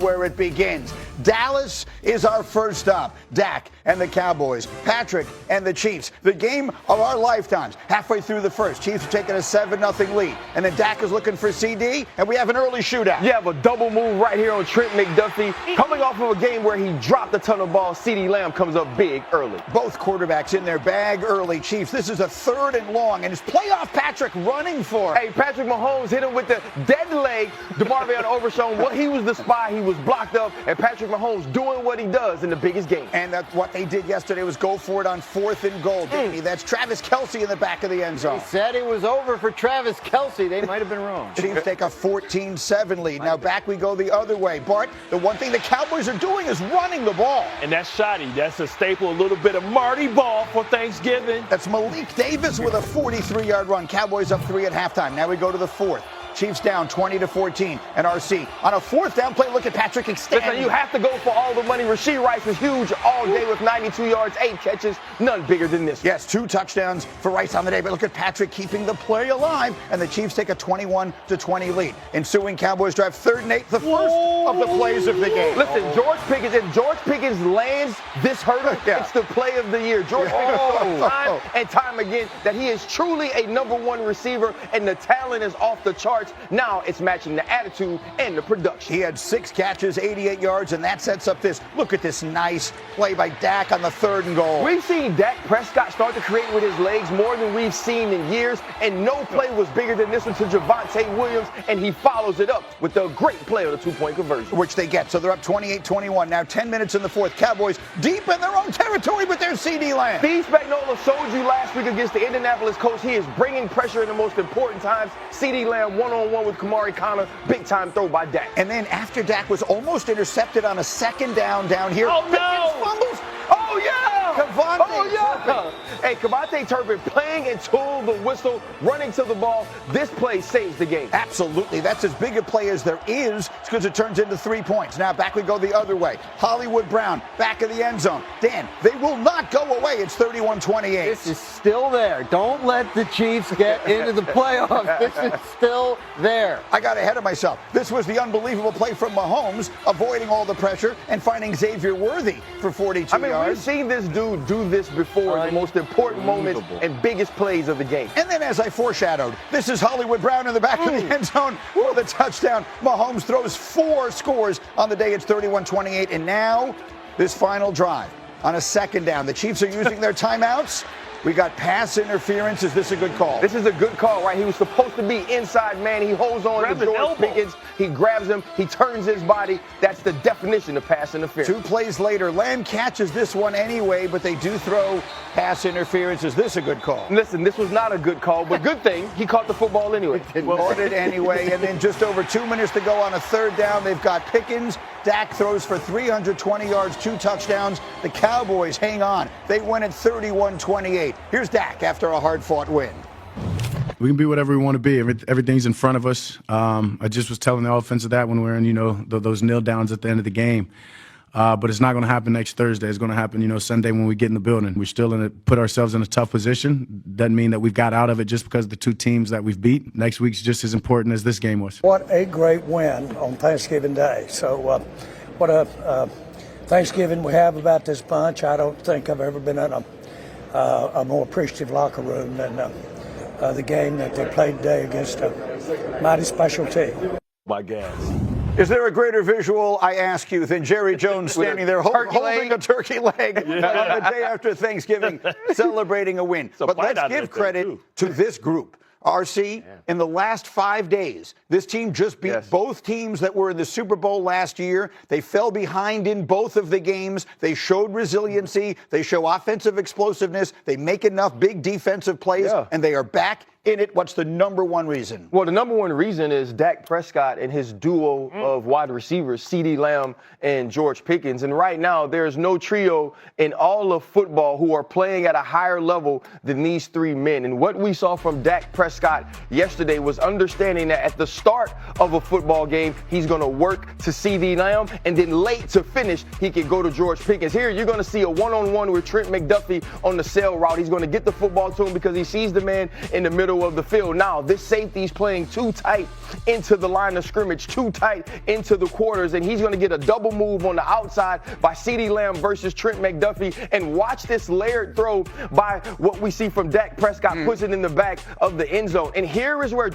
where it begins. Dallas is our first stop. Dak and the Cowboys. Patrick and the Chiefs. The game of our lifetimes. Halfway through the first, Chiefs are taking a 7-0 lead. And then Dak is looking for CD, and we have an early shootout. You have a double move right here on Trent McDuffie. Coming off of a game where he dropped a ton of balls, CD Lamb comes up big early. Both quarterbacks in their bag early. Chiefs, this is a 3rd and long, and it's playoff Patrick running for it. Hey, Patrick Mahomes hit him with the dead leg. DeMarvion Overshown. Well, he was the spy. He was blocked up, and Patrick Mahomes doing what he does in the biggest game. And that's what they did yesterday was go for it on 4th and goal, didn't he? That's Travis Kelce in the back of the end zone. He said it was over for Travis Kelce. They might have been wrong. Chiefs take a 14-7 lead. Now back we go the other way. Bart, the one thing the Cowboys are doing is running the ball. And that's shoddy. That's a staple, a little bit of Marty Ball for Thanksgiving. That's Malik Davis with a 43-yard run. Cowboys up 3 at halftime. Now we go to the 4th. Chiefs down 20-14, and RC on a 4th down play. Look at Patrick extend. Listen, you have to go for all the money. Rasheed Rice was huge all day with 92 yards, 8 catches, none bigger than this. Yes, 2 touchdowns for Rice on the day, but look at Patrick keeping the play alive, and the Chiefs take a 21-20 lead. Ensuing Cowboys drive 3rd and 8, the first of the plays of the game. Listen, George Pickens, if George Pickens lands this hurdle, it's the play of the year. George Pickens shows time and time again that he is truly a #1 receiver, and the talent is off the charts. Now it's matching the attitude and the production. He had 6 catches, 88 yards, and that sets up this. Look at this nice play by Dak on the 3rd and goal. We've seen Dak Prescott start to create with his legs more than we've seen in years, and no play was bigger than this one to Javonte Williams, and he follows it up with a great play on the 2-point conversion. Which they get, so they're up 28-21. Now 10 minutes in the 4th. Cowboys deep in their own territory, but there's CD Lamb. Steve Spagnuolo showed you last week against the Indianapolis Colts. He is bringing pressure in the most important times. CD Lamb one-on-one with Kamari Connor, big time throw by Dak. And then after Dak was almost intercepted on a 2nd down here. Oh, no! Pickens fumbles. Oh, yeah! Turpin. Hey, KaVontae Turpin playing until the whistle, running to the ball. This play saves the game. Absolutely. That's as big a play as there is because it turns into 3 points. Now back we go the other way. Hollywood Brown, back of the end zone. Dan, they will not go away. It's 31-28. This is still there. Don't let the Chiefs get into the playoffs. This is still there. I got ahead of myself. This was the unbelievable play from Mahomes, avoiding all the pressure and finding Xavier Worthy for 42 yards. We've seen this dude do this before in the most important moments and biggest plays of the game. And then, as I foreshadowed, this is Hollywood Brown in the back of the end zone for the touchdown. Mahomes throws 4 scores on the day. It's 31-28. And now, this final drive on a 2nd down. The Chiefs are using their timeouts. We got pass interference. Is this a good call? This is a good call, right? He was supposed to be inside man. He holds on to George Pickens. He grabs him. He turns his body. That's the definition of pass interference. 2 plays later, Lamb catches this one anyway, but they do throw pass interference. Is this a good call? Listen, this was not a good call, but good thing he caught the football anyway. Caught it anyway, and then just over 2 minutes to go on a 3rd down. They've got Pickens. Dak throws for 320 yards, 2 touchdowns. The Cowboys hang on. They win at 31-28. Here's Dak after a hard-fought win. We can be whatever we want to be. Everything's in front of us. I just was telling the offense of that when we were in, those kneel downs at the end of the game. But it's not going to happen next Thursday. It's going to happen, Sunday when we get in the building. We're still put ourselves in a tough position. Doesn't mean that we've got out of it just because of the 2 teams that we've beat. Next week's just as important as this game was. What a great win on Thanksgiving Day. So what a Thanksgiving we have about this bunch. I don't think I've ever been in a more appreciative locker room than the game that they played today against a mighty special team. My gas. Is there a greater visual, I ask you, than Jerry Jones standing there holding a turkey leg on the day after Thanksgiving, celebrating a win? But let's give credit to this group. RC, in the last 5 days, this team just beat both teams that were in the Super Bowl last year. They fell behind in both of the games. They showed resiliency. They show offensive explosiveness. They make enough big defensive plays, and they are back in it. What's the #1 reason? Well, the #1 reason is Dak Prescott and his duo of wide receivers, CD Lamb and George Pickens. And right now, there's no trio in all of football who are playing at a higher level than these 3 men. And what we saw from Dak Prescott yesterday was understanding that at the start of a football game, he's going to work to CD Lamb, and then late to finish, he can go to George Pickens. Here, you're going to see a one-on-one with Trent McDuffie on the sail route. He's going to get the football to him because he sees the man in the middle middle of the field. Now, this safety's playing too tight into the line of scrimmage, too tight into the quarters, and he's going to get a double move on the outside by CeeDee Lamb versus Trent McDuffie. And watch this layered throw by what we see from Dak Prescott, puts it in the back of the end zone. And here is where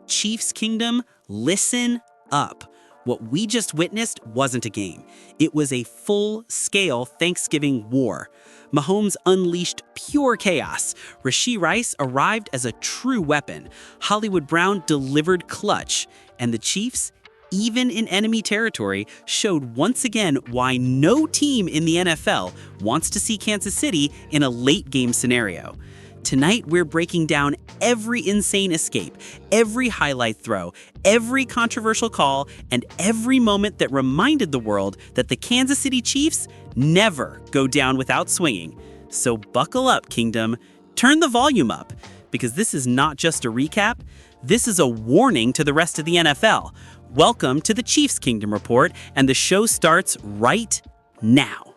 Chiefs Kingdom, listen up. What we just witnessed wasn't a game. It was a full-scale Thanksgiving war. Mahomes unleashed pure chaos. Rashee Rice arrived as a true weapon. Hollywood Brown delivered clutch. And the Chiefs, even in enemy territory, showed once again why no team in the NFL wants to see Kansas City in a late-game scenario. Tonight, we're breaking down every insane escape, every highlight throw, every controversial call, and every moment that reminded the world that the Kansas City Chiefs never go down without swinging. So buckle up, Kingdom. Turn the volume up, because this is not just a recap. This is a warning to the rest of the NFL. Welcome to the Chiefs Kingdom Report, and the show starts right now.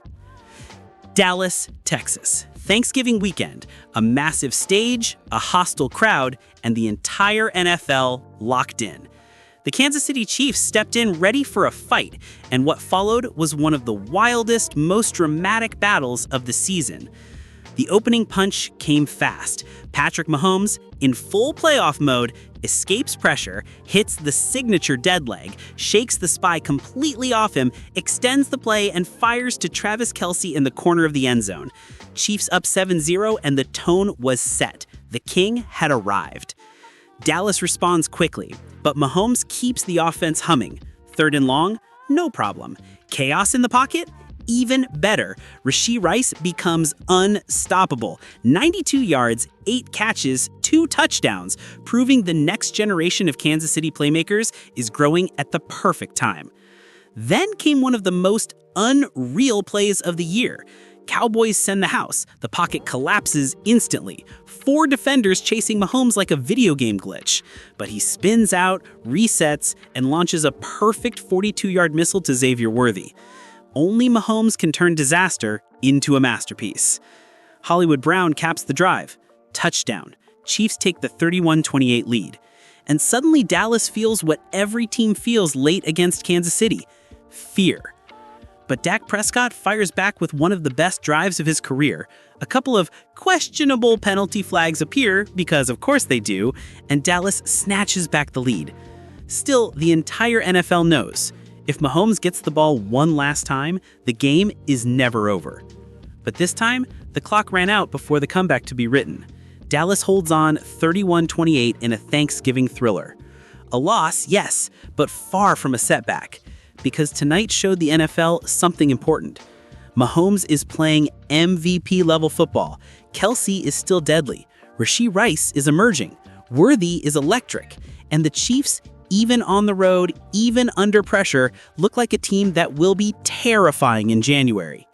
Dallas, Texas. Thanksgiving weekend, a massive stage, a hostile crowd, and the entire NFL locked in. The Kansas City Chiefs stepped in ready for a fight, and what followed was one of the wildest, most dramatic battles of the season. The opening punch came fast. Patrick Mahomes, in full playoff mode, escapes pressure, hits the signature dead leg, shakes the spy completely off him, extends the play, and fires to Travis Kelce in the corner of the end zone. Chiefs up 7-0, and the tone was set. The king had arrived. Dallas responds quickly, but Mahomes keeps the offense humming. 3rd and long? No problem. Chaos in the pocket? Even better. Rashee Rice becomes unstoppable. 92 yards, 8 catches, 2 touchdowns, proving the next generation of Kansas City playmakers is growing at the perfect time. Then came one of the most unreal plays of the year. Cowboys send the house. The pocket collapses instantly. 4 defenders chasing Mahomes like a video game glitch. But he spins out, resets, and launches a perfect 42-yard missile to Xavier Worthy. Only Mahomes can turn disaster into a masterpiece. Hollywood Brown caps the drive. Touchdown. Chiefs take the 31-28 lead. And suddenly Dallas feels what every team feels late against Kansas City: fear. But Dak Prescott fires back with one of the best drives of his career. A couple of questionable penalty flags appear, because of course they do, and Dallas snatches back the lead. Still, the entire NFL knows, if Mahomes gets the ball one last time, the game is never over. But this time, the clock ran out before the comeback to be written. Dallas holds on 31-28 in a Thanksgiving thriller. A loss, yes, but far from a setback. Because tonight showed the NFL something important. Mahomes is playing MVP-level football. Kelce is still deadly. Rashee Rice is emerging. Worthy is electric. And the Chiefs, even on the road, even under pressure, look like a team that will be terrifying in January.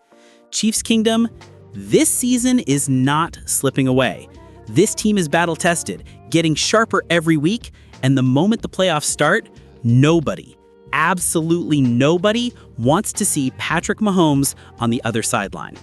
Chiefs Kingdom, this season is not slipping away. This team is battle-tested, getting sharper every week, and the moment the playoffs start, nobody, absolutely nobody, wants to see Patrick Mahomes on the other sideline.